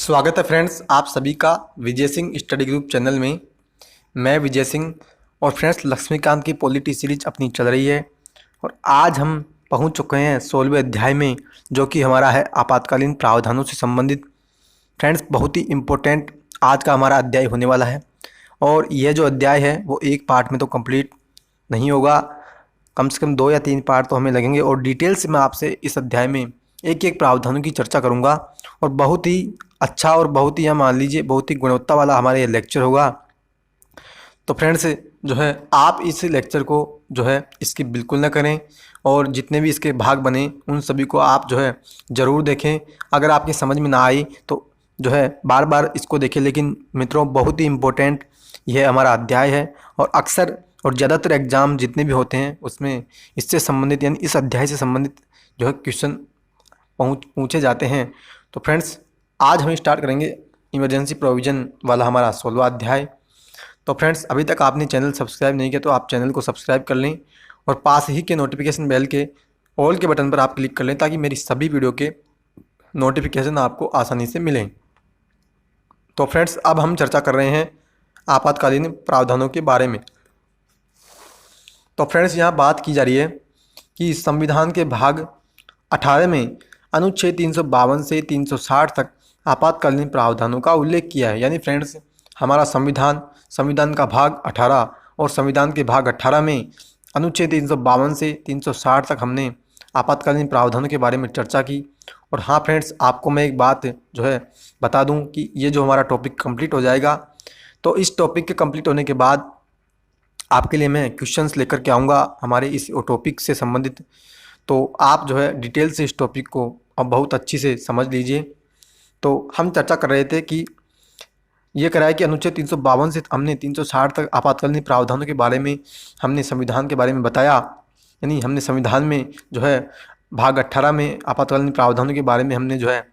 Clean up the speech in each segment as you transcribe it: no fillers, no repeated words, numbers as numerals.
स्वागत है फ्रेंड्स आप सभी का Vijay Singh study group channel में। मैं विजय सिंह और फ्रेंड्स लक्ष्मीकांत की पॉलिटी सीरीज अपनी चल रही है और आज हम पहुंच चुके हैं 16वें अध्याय में, जो कि हमारा है आपातकालीन प्रावधानों से संबंधित। फ्रेंड्स बहुत ही इम्पोर्टेंट आज का हमारा अध्याय होने वाला है और यह जो अध्याय है वो एक पार्ट में तो कंप्लीट नहीं होगा, कम से कम 2 या 3 पार्ट तो हमें लगेंगे और डिटेल से मैं आपसे इस अध्याय में एक एक प्रावधानों की चर्चा करूंगा और बहुत ही अच्छा और बहुत ही मान लीजिए बहुत ही गुणवत्ता वाला हमारा ये लेक्चर होगा। तो फ्रेंड्स जो है आप इस लेक्चर को जो है इसकी बिल्कुल ना करें और जितने भी इसके भाग बने उन सभी को आप जो है ज़रूर देखें। अगर आपकी समझ में ना आई तो जो है बार बार इसको देखें। लेकिन मित्रों बहुत ही इम्पोर्टेंट यह हमारा अध्याय है और अक्सर और ज़्यादातर एग्ज़ाम जितने भी होते हैं उसमें इससे संबंधित यानी इस अध्याय से संबंधित जो है क्वेश्चन पूछे जाते हैं। तो फ्रेंड्स आज हम स्टार्ट करेंगे इमरजेंसी प्रोविज़न वाला हमारा 16वां अध्याय। तो फ्रेंड्स अभी तक आपने चैनल सब्सक्राइब नहीं किया तो आप चैनल को सब्सक्राइब कर लें और पास ही के नोटिफिकेशन बेल के ऑल के बटन पर आप क्लिक कर लें ताकि मेरी सभी वीडियो के नोटिफिकेशन आपको आसानी से मिलें। तो फ्रेंड्स अब हम चर्चा कर रहे हैं आपातकालीन प्रावधानों के बारे में। तो फ्रेंड्स यहाँ बात की जा रही है कि संविधान के भाग 18 में अनुच्छेद 352 से 360 तक आपातकालीन प्रावधानों का उल्लेख किया है। यानी फ्रेंड्स हमारा संविधान का भाग 18 और संविधान के भाग 18 में अनुच्छेद 352 से 360 तक हमने आपातकालीन प्रावधानों के बारे में चर्चा की। और हाँ फ्रेंड्स आपको मैं एक बात जो है बता दूं कि ये जो हमारा टॉपिक कंप्लीट हो जाएगा तो इस टॉपिक के कंप्लीट होने के बाद आपके लिए मैं क्वेश्चंस लेकर के आऊँगा हमारे इस टॉपिक से संबंधित। तो आप जो है डिटेल से इस टॉपिक को अब बहुत अच्छी से समझ लीजिए। तो हम चर्चा कर रहे थे कि ये करा है कि अनुच्छेद 352 से हमने 360 तक आपातकालीन प्रावधानों के बारे में हमने संविधान के बारे में बताया। यानी हमने संविधान में जो है भाग 18 में आपातकालीन प्रावधानों के बारे में हमने जो है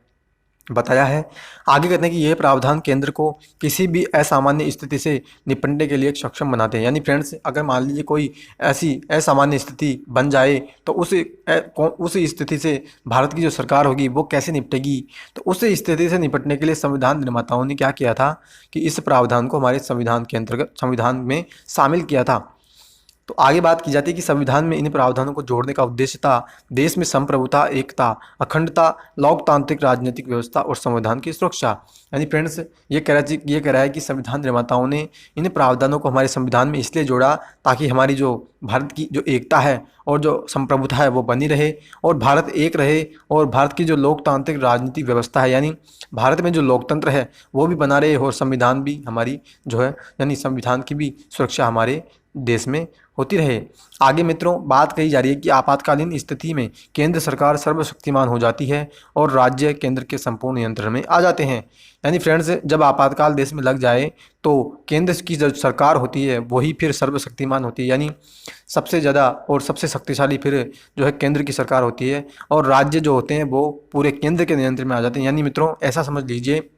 बताया है। आगे कहते हैं कि यह प्रावधान केंद्र को किसी भी असामान्य स्थिति से निपटने के लिए सक्षम बनाते हैं। यानी फ्रेंड्स अगर मान लीजिए कोई ऐसी असामान्य स्थिति बन जाए तो उस स्थिति से भारत की जो सरकार होगी वो कैसे निपटेगी। तो उस स्थिति से निपटने के लिए संविधान निर्माताओं ने क्या किया था कि इस प्रावधान को हमारे संविधान के अंतर्गत संविधान में शामिल किया था। तो आगे बात की जाती है कि संविधान में इन प्रावधानों को जोड़ने का उद्देश्य था देश में संप्रभुता, एकता, अखंडता, लोकतांत्रिक राजनीतिक व्यवस्था और संविधान की सुरक्षा। यानी फ्रेंड्स ये कह रहा है कि संविधान निर्माताओं ने इन प्रावधानों को हमारे संविधान में इसलिए जोड़ा ताकि हमारी जो भारत की जो एकता है और जो संप्रभुता है वो बनी रहे और भारत एक रहे और भारत की जो लोकतांत्रिक राजनीतिक व्यवस्था है यानी भारत में जो लोकतंत्र है वो भी बना रहे और संविधान भी हमारी जो है यानी संविधान की भी सुरक्षा हमारे देश में होती रहे। आगे मित्रों बात कही जा रही है कि आपातकालीन स्थिति में केंद्र सरकार सर्वशक्तिमान हो जाती है और राज्य केंद्र के संपूर्ण नियंत्रण में आ जाते हैं। यानी फ्रेंड्स जब आपातकाल देश में लग जाए तो केंद्र की जो सरकार होती है वही फिर सर्वशक्तिमान होती है। यानी सबसे ज़्यादा और सबसे शक्तिशाली फिर जो है केंद्र की सरकार होती है और राज्य जो होते हैं वो पूरे केंद्र के नियंत्रण में आ जाते हैं। यानी मित्रों ऐसा समझ लीजिए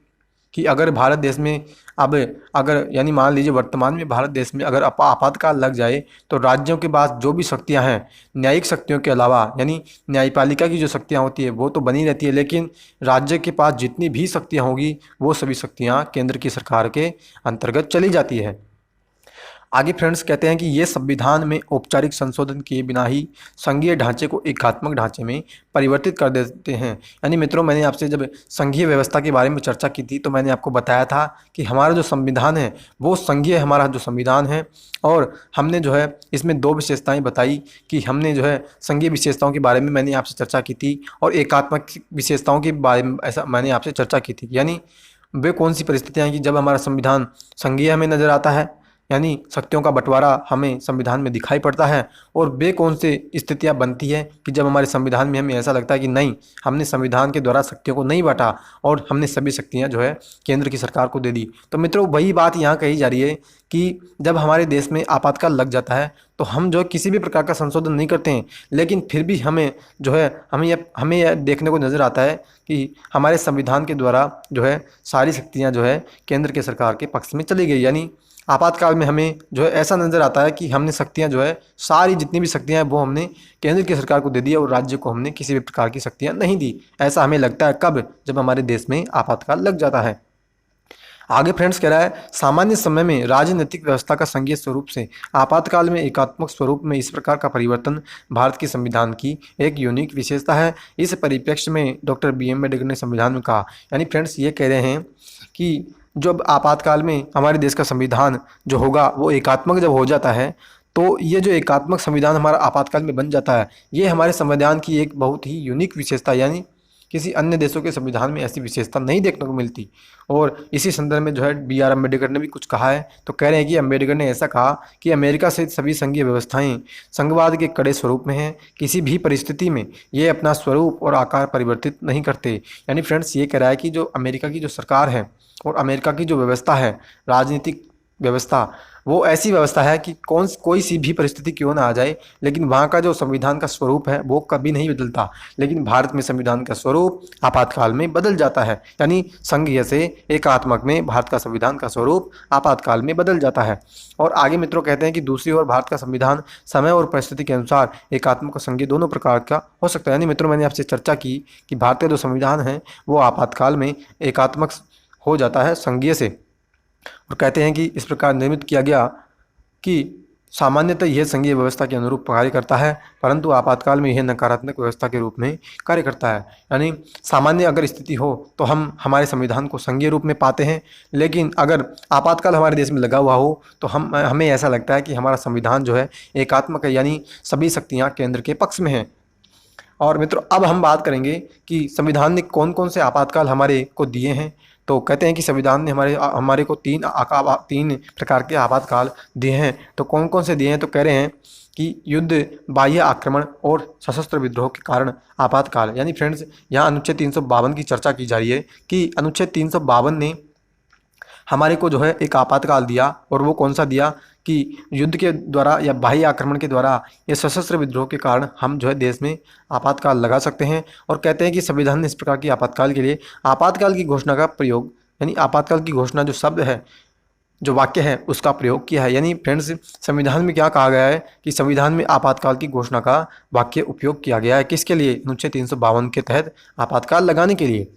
कि अगर भारत देश में अगर यानी मान लीजिए वर्तमान में भारत देश में अगर आपातकाल लग जाए तो राज्यों के पास जो भी शक्तियां हैं न्यायिक शक्तियों के अलावा यानी न्यायपालिका की जो शक्तियां होती है वो तो बनी रहती है, लेकिन राज्य के पास जितनी भी शक्तियां होगी वो सभी शक्तियां केंद्र की सरकार के अंतर्गत चली जाती है। आगे फ्रेंड्स कहते हैं कि ये संविधान में औपचारिक संशोधन किए बिना ही संघीय ढांचे को एकात्मक ढांचे में परिवर्तित कर देते हैं। यानी मित्रों मैंने आपसे जब संघीय व्यवस्था के बारे में चर्चा की थी तो मैंने आपको बताया था कि हमारा जो संविधान है वो संघीय हमारा जो संविधान है और हमने जो है इसमें 2 विशेषताएँ बताई कि हमने जो है संघीय विशेषताओं के बारे में मैंने आपसे चर्चा की थी और एकात्मक विशेषताओं के बारे में ऐसा मैंने आपसे चर्चा की थी। यानी वे कौन सी परिस्थितियाँ हैं कि जब हमारा संविधान संघीय हमें नज़र आता है यानी शक्तियों का बंटवारा हमें संविधान में दिखाई पड़ता है और वे कौन से स्थितियां बनती है कि जब हमारे संविधान में हमें ऐसा लगता है कि नहीं हमने संविधान के द्वारा शक्तियों को नहीं बांटा और हमने सभी शक्तियां जो है केंद्र की सरकार को दे दी। तो मित्रों वही बात यहाँ कही जा रही है कि जब हमारे देश में आपातकाल लग जाता है तो हम जो है किसी भी प्रकार का संशोधन नहीं करते हैं, लेकिन फिर भी हमें जो है हमें यह देखने को नज़र आता है कि हमारे संविधान के द्वारा जो है सारी शक्तियाँ जो है केंद्र के सरकार के पक्ष में चली गई। यानी आपातकाल में हमें जो है ऐसा नज़र आता है कि हमने शक्तियाँ जो है सारी जितनी भी शक्तियाँ हैं वो हमने केंद्र की सरकार को दे दी और राज्य को हमने किसी भी प्रकार की शक्तियाँ नहीं दी। ऐसा हमें लगता है कब, जब हमारे देश में आपातकाल लग जाता है। आगे फ्रेंड्स कह रहा है, सामान्य समय में राजनीतिक व्यवस्था का संघीय स्वरूप से आपातकाल में एकात्मक स्वरूप में इस प्रकार का परिवर्तन भारत के संविधान की एक यूनिक विशेषता है। इस परिप्रेक्ष्य में डॉक्टर बी एम अम्बेडकर ने संविधान में कहा, यानी फ्रेंड्स ये कह रहे हैं कि जब आपातकाल में हमारे देश का संविधान जो होगा वो एकात्मक जब हो जाता है, तो ये जो एकात्मक संविधान हमारा आपातकाल में बन जाता है, ये हमारे संविधान की एक बहुत ही यूनिक विशेषता, यानी किसी अन्य देशों के संविधान में ऐसी विशेषता नहीं देखने को मिलती। और इसी संदर्भ में जो है बी आर अम्बेडकर ने भी कुछ कहा है, तो कह रहे हैं कि अम्बेडकर ने ऐसा कहा कि अमेरिका सहित सभी संघीय व्यवस्थाएं संघवाद के कड़े स्वरूप में हैं, किसी भी परिस्थिति में ये अपना स्वरूप और आकार परिवर्तित नहीं करते। यानी फ्रेंड्स ये कह रहा है कि जो अमेरिका की जो सरकार है और अमेरिका की जो व्यवस्था है, राजनीतिक व्यवस्था, वो ऐसी व्यवस्था है कि कोई सी भी परिस्थिति क्यों ना आ जाए, लेकिन वहाँ का जो संविधान का स्वरूप है वो कभी नहीं बदलता। लेकिन भारत में संविधान का स्वरूप आपातकाल में बदल जाता है, यानी संघीय से एकात्मक में भारत का संविधान का स्वरूप आपातकाल में बदल जाता है। और आगे मित्रों कहते हैं कि दूसरी ओर भारत का संविधान समय और परिस्थिति के अनुसार एकात्मक और संघीय दोनों प्रकार का हो सकता है। यानी मित्रों मैंने आपसे चर्चा की कि भारत का जो संविधान है वो आपातकाल में एकात्मक हो जाता है संघीय से, और कहते हैं कि इस प्रकार निर्मित किया गया कि सामान्यतः यह संघीय व्यवस्था के अनुरूप कार्य करता है, परंतु आपातकाल में यह नकारात्मक व्यवस्था के रूप में कार्य करता है। यानी सामान्य अगर स्थिति हो तो हम हमारे संविधान को संघीय रूप में पाते हैं, लेकिन अगर आपातकाल हमारे देश में लगा हुआ हो तो हमें ऐसा लगता है कि हमारा संविधान जो है एकात्मक है, यानी सभी शक्तियाँ केंद्र के पक्ष में हैं। और मित्रों अब हम बात करेंगे कि संविधान ने कौन कौन से आपातकाल हमारे को दिए हैं। तो कहते हैं कि संविधान ने हमारे को तीन प्रकार के आपातकाल दिए हैं। तो कौन कौन से दिए हैं, तो कह रहे हैं कि युद्ध, बाह्य आक्रमण और सशस्त्र विद्रोह के कारण आपातकाल। यानी फ्रेंड्स यहाँ अनुच्छेद 352 की चर्चा की जा रही है कि अनुच्छेद 352 ने हमारे को जो है एक आपातकाल दिया, और वो कौन सा दिया कि युद्ध के द्वारा या बाह्य आक्रमण के द्वारा या सशस्त्र विद्रोह के कारण हम जो है देश में आपातकाल लगा सकते हैं। और कहते हैं कि संविधान ने इस प्रकार की आपातकाल के लिए आपातकाल की घोषणा का प्रयोग, यानी आपातकाल की घोषणा जो शब्द है, जो वाक्य है, उसका प्रयोग किया है। यानी फ्रेंड्स संविधान में क्या कहा गया है कि संविधान में आपातकाल की घोषणा का वाक्य उपयोग किया गया है, किसके लिए, अनुच्छेद 352 के तहत आपातकाल लगाने के लिए।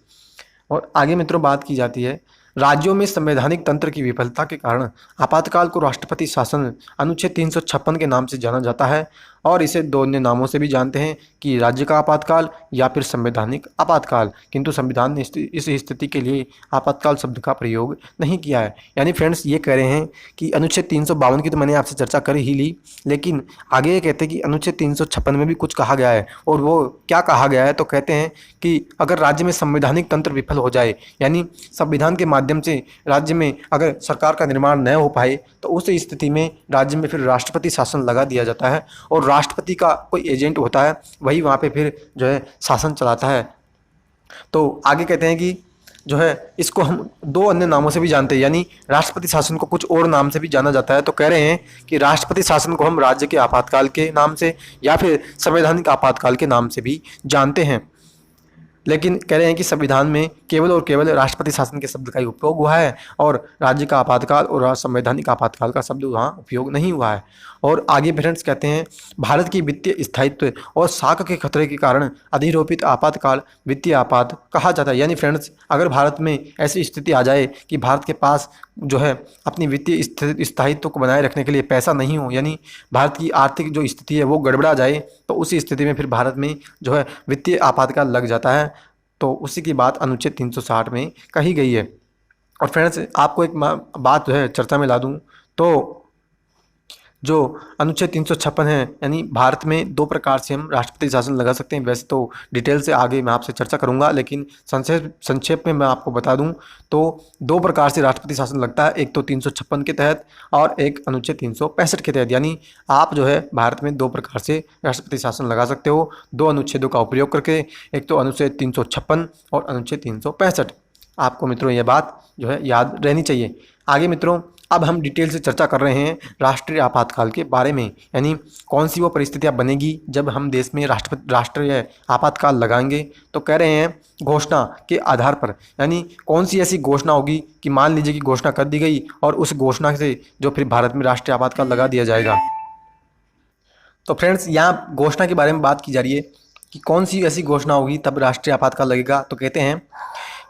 और आगे मित्रों बात की जाती है, राज्यों में संवैधानिक तंत्र की विफलता के कारण आपातकाल को राष्ट्रपति शासन अनुच्छेद 356 के नाम से जाना जाता है, और इसे दो अन्य नामों से भी जानते हैं कि राज्य का आपातकाल या फिर संवैधानिक आपातकाल। किंतु संविधान ने इस स्थिति के लिए आपातकाल शब्द का प्रयोग नहीं किया है। यानी फ्रेंड्स ये कह रहे हैं कि अनुच्छेद 352 की तो मैंने आपसे चर्चा कर ही ली, लेकिन आगे ये कहते हैं कि अनुच्छेद 356 में भी कुछ कहा गया है। और वो क्या कहा गया है, तो कहते हैं कि अगर राज्य में संवैधानिक तंत्र विफल हो जाए, यानी संविधान के माध्यम से राज्य में अगर सरकार का निर्माण न हो पाए, तो उस स्थिति में राज्य में फिर राष्ट्रपति शासन लगा दिया जाता है, और राष्ट्रपति का कोई एजेंट होता है, वही वहाँ पे फिर जो है शासन चलाता है। तो आगे कहते हैं कि जो है इसको हम दो अन्य नामों से भी जानते हैं, यानी राष्ट्रपति शासन को कुछ और नाम से भी जाना जाता है। तो कह रहे हैं कि राष्ट्रपति शासन को हम राज्य के आपातकाल के नाम से या फिर संवैधानिक आपातकाल के नाम से भी जानते हैं। लेकिन कह रहे हैं कि संविधान में केवल और केवल राष्ट्रपति शासन के शब्द का ही उपयोग हुआ है, और राज्य का आपातकाल और संवैधानिक आपातकाल का शब्द वहाँ उपयोग नहीं हुआ है। और आगे फ्रेंड्स कहते हैं, भारत की वित्तीय स्थायित्व और साख के खतरे के कारण अधिरोपित आपातकाल वित्तीय आपात कहा जाता है। यानी फ्रेंड्स अगर भारत में ऐसी स्थिति आ जाए कि भारत के पास जो है अपनी वित्तीय स्थायित्व को बनाए रखने के लिए पैसा नहीं हो, यानी भारत की आर्थिक जो स्थिति है वो गड़बड़ा जाए, तो उसी स्थिति में फिर भारत में जो है वित्तीय आपातकाल लग जाता है। तो उसी की बात अनुच्छेद 360 में कही गई है। और फ्रेंड्स आपको एक बात जो है चर्चा में ला दूं, तो जो अनुच्छेद 356 है, यानी भारत में दो प्रकार से हम राष्ट्रपति शासन लगा सकते हैं। वैसे तो डिटेल से आगे मैं आपसे चर्चा करूंगा, लेकिन संक्षेप में मैं आपको बता दूं तो दो प्रकार से राष्ट्रपति शासन लगता है, एक तो 356 के तहत और एक अनुच्छेद 365 के तहत। यानी आप जो है भारत में दो प्रकार से राष्ट्रपति शासन लगा सकते हो, दो अनुच्छेदों का उपयोग करके, एक तो अनुच्छेद 356 और अनुच्छेद 365। आपको मित्रों ये बात जो है याद रहनी चाहिए। आगे मित्रों अब हम डिटेल से चर्चा कर रहे हैं राष्ट्रीय आपातकाल के बारे में, यानी कौन सी वो परिस्थितियां बनेगी जब हम देश में राष्ट्रीय आपातकाल लगाएंगे। तो कह रहे हैं घोषणा के आधार पर, यानी कौन सी ऐसी घोषणा होगी कि मान लीजिए कि घोषणा कर दी गई और उस घोषणा से जो फिर भारत में राष्ट्रीय आपातकाल लगा दिया जाएगा। तो फ्रेंड्स, यहाँ घोषणा के बारे में बात की जा रही है कि कौन सी ऐसी घोषणा होगी तब राष्ट्रीय आपातकाल लगेगा। तो कहते हैं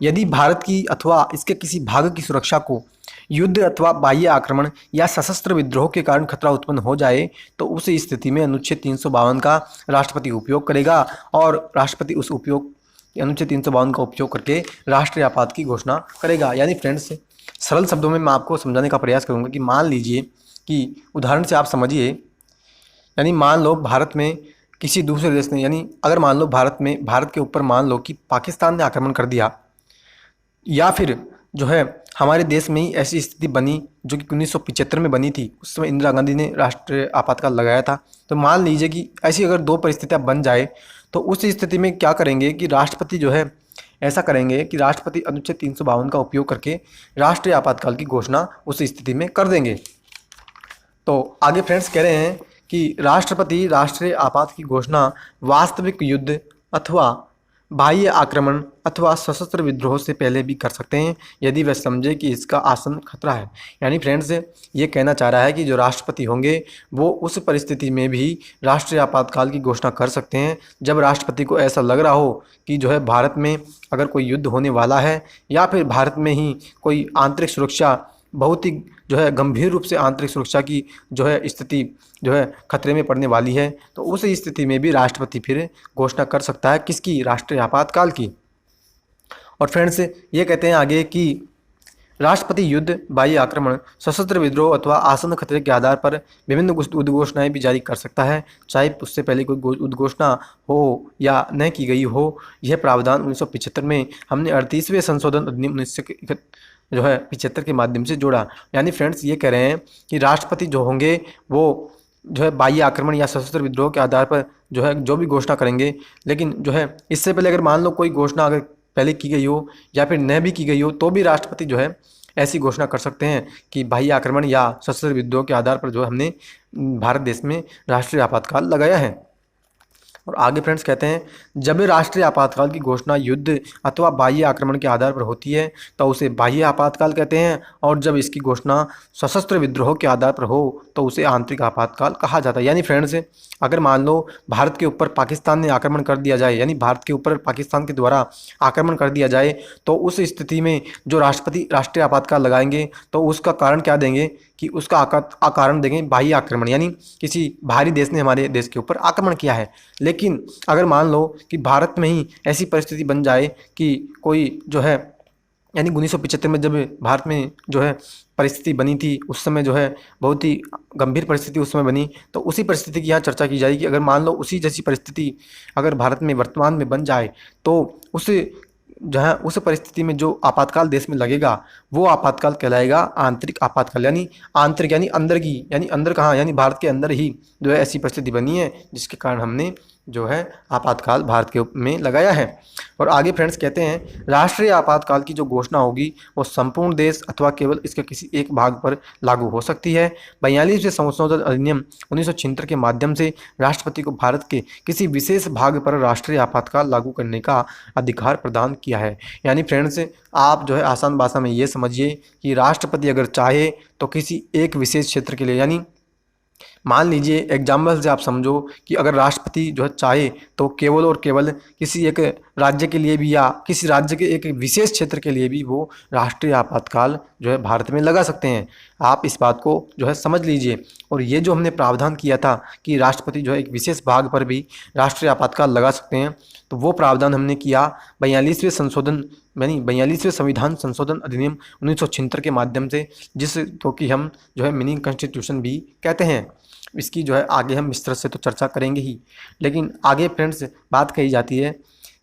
यदि भारत की अथवा इसके किसी भाग की सुरक्षा को युद्ध अथवा बाह्य आक्रमण या सशस्त्र विद्रोह के कारण खतरा उत्पन्न हो जाए तो उस स्थिति में अनुच्छेद 352 का राष्ट्रपति उपयोग करेगा और राष्ट्रपति उस अनुच्छेद 352 का उपयोग करके राष्ट्रीय आपात की घोषणा करेगा। यानी फ्रेंड्स, सरल शब्दों में मैं आपको समझाने का प्रयास करूंगा कि मान लीजिए कि उदाहरण से आप समझिए, यानी मान लो भारत में किसी दूसरे देश ने, यानी अगर मान लो भारत के ऊपर मान लो कि पाकिस्तान ने आक्रमण कर दिया, या फिर जो है हमारे देश में ही ऐसी स्थिति बनी जो कि 1975 में बनी थी, उस समय इंदिरा गांधी ने राष्ट्रीय आपातकाल लगाया था। तो मान लीजिए कि ऐसी अगर दो परिस्थितियां बन जाए तो उस स्थिति में क्या करेंगे कि राष्ट्रपति जो है ऐसा करेंगे कि राष्ट्रपति अनुच्छेद 352 का उपयोग करके राष्ट्रीय आपातकाल की घोषणा उस स्थिति में कर देंगे। तो आगे फ्रेंड्स कह रहे हैं कि राष्ट्रपति राष्ट्रीय आपात की घोषणा वास्तविक युद्ध अथवा बाह्य आक्रमण अथवा सशस्त्र विद्रोह से पहले भी कर सकते हैं यदि वह समझे कि इसका आसन खतरा है। यानी फ्रेंड्स, ये कहना चाह रहा है कि जो राष्ट्रपति होंगे वो उस परिस्थिति में भी राष्ट्रीय आपातकाल की घोषणा कर सकते हैं जब राष्ट्रपति को ऐसा लग रहा हो कि जो है भारत में अगर कोई युद्ध होने वाला है या फिर भारत में ही कोई आंतरिक सुरक्षा बहुत ही जो है गंभीर रूप से आंतरिक सुरक्षा की जो है स्थिति जो है खतरे में पड़ने वाली है। तो उस स्थिति में भी राष्ट्रपति फिर घोषणा कर सकता है किसकी, राष्ट्रीय आपातकाल की। और फ्रेंड्स, ये कहते हैं आगे कि राष्ट्रपति युद्ध, बाह्य आक्रमण, सशस्त्र विद्रोह अथवा आसन्न खतरे के आधार पर विभिन्न उद्घोषणाएं भी जारी कर सकता है, चाहे उससे पहले कोई उद्घोषणा हो या न की गई हो। यह प्रावधान 1975 में हमने 38वें संशोधन अधिनियम 1975 के माध्यम से जोड़ा। यानी फ्रेंड्स, ये कह रहे हैं कि राष्ट्रपति जो होंगे वो जो है बाह्य आक्रमण या सशस्त्र विद्रोह के आधार पर जो है जो भी घोषणा करेंगे, लेकिन जो है इससे पहले अगर मान लो कोई घोषणा अगर पहले की गई हो या फिर न भी की गई हो तो भी राष्ट्रपति जो है ऐसी घोषणा कर सकते हैं कि बाह्य आक्रमण या सशस्त्र विद्रोह के आधार पर जो हमने भारत देश में राष्ट्रीय आपातकाल लगाया है। और आगे फ्रेंड्स कहते हैं जब राष्ट्रीय आपातकाल की घोषणा युद्ध अथवा बाह्य आक्रमण के आधार पर होती है तो उसे बाह्य आपातकाल कहते हैं, और जब इसकी घोषणा सशस्त्र विद्रोह के आधार पर हो तो उसे आंतरिक आपातकाल कहा जाता है। यानी फ्रेंड्स, अगर मान लो भारत के ऊपर पाकिस्तान ने आक्रमण कर दिया जाए, यानी भारत के ऊपर पाकिस्तान के द्वारा आक्रमण कर दिया जाए, तो उस स्थिति में जो राष्ट्रपति राष्ट्रीय आपातकाल लगाएंगे तो उसका कारण क्या देंगे कि उसका कारण देंगे बाह्य आक्रमण, यानी किसी बाहरी देश ने हमारे देश के ऊपर आक्रमण किया है। लेकिन अगर मान लो कि भारत में ही ऐसी परिस्थिति बन जाए कि कोई जो है, यानी 1975 में जब भारत में जो है परिस्थिति बनी थी उस समय जो है बहुत ही गंभीर परिस्थिति उस समय बनी, तो उसी परिस्थिति की यहाँ चर्चा की जाएगी। अगर मान लो उसी जैसी परिस्थिति अगर भारत में वर्तमान में बन जाए तो उस जहाँ उस परिस्थिति में जो आपातकाल देश में लगेगा वो आपातकाल कहलाएगा आंतरिक आपातकाल। यानी आंतरिक यानी अंदर की, यानी अंदर कहाँ, यानी भारत के अंदर ही जो है ऐसी परिस्थिति बनी है जिसके कारण हमने जो है आपातकाल भारत के में लगाया है। और आगे फ्रेंड्स कहते हैं राष्ट्रीय आपातकाल की जो घोषणा होगी वो संपूर्ण देश अथवा केवल इसके किसी एक भाग पर लागू हो सकती है। 42वें संशोधन अधिनियम 1976 के माध्यम से राष्ट्रपति को भारत के किसी विशेष भाग पर राष्ट्रीय आपातकाल लागू करने का अधिकार प्रदान किया है। यानी फ्रेंड्स, आप जो है आसान भाषा में ये समझिए कि राष्ट्रपति अगर चाहे तो किसी एक विशेष क्षेत्र के लिए, यानी मान लीजिए एग्जाम्पल से आप समझो कि अगर राष्ट्रपति जो है चाहे तो केवल और केवल किसी एक राज्य के लिए भी या किसी राज्य के एक विशेष क्षेत्र के लिए भी वो राष्ट्रीय आपातकाल जो है भारत में लगा सकते हैं। आप इस बात को जो है समझ लीजिए। और ये जो हमने प्रावधान किया था कि राष्ट्रपति जो है एक विशेष भाग पर भी राष्ट्रीय आपातकाल लगा सकते हैं, तो वो प्रावधान हमने किया 42वें संशोधन यानी 42वें संविधान संशोधन अधिनियम 1976 के माध्यम से, जिस तो कि हम जो है मिनी कॉन्स्टिट्यूशन भी कहते हैं। इसकी जो है आगे हम विस्तृत से तो चर्चा करेंगे ही, लेकिन आगे फ्रेंड्स बात कही जाती है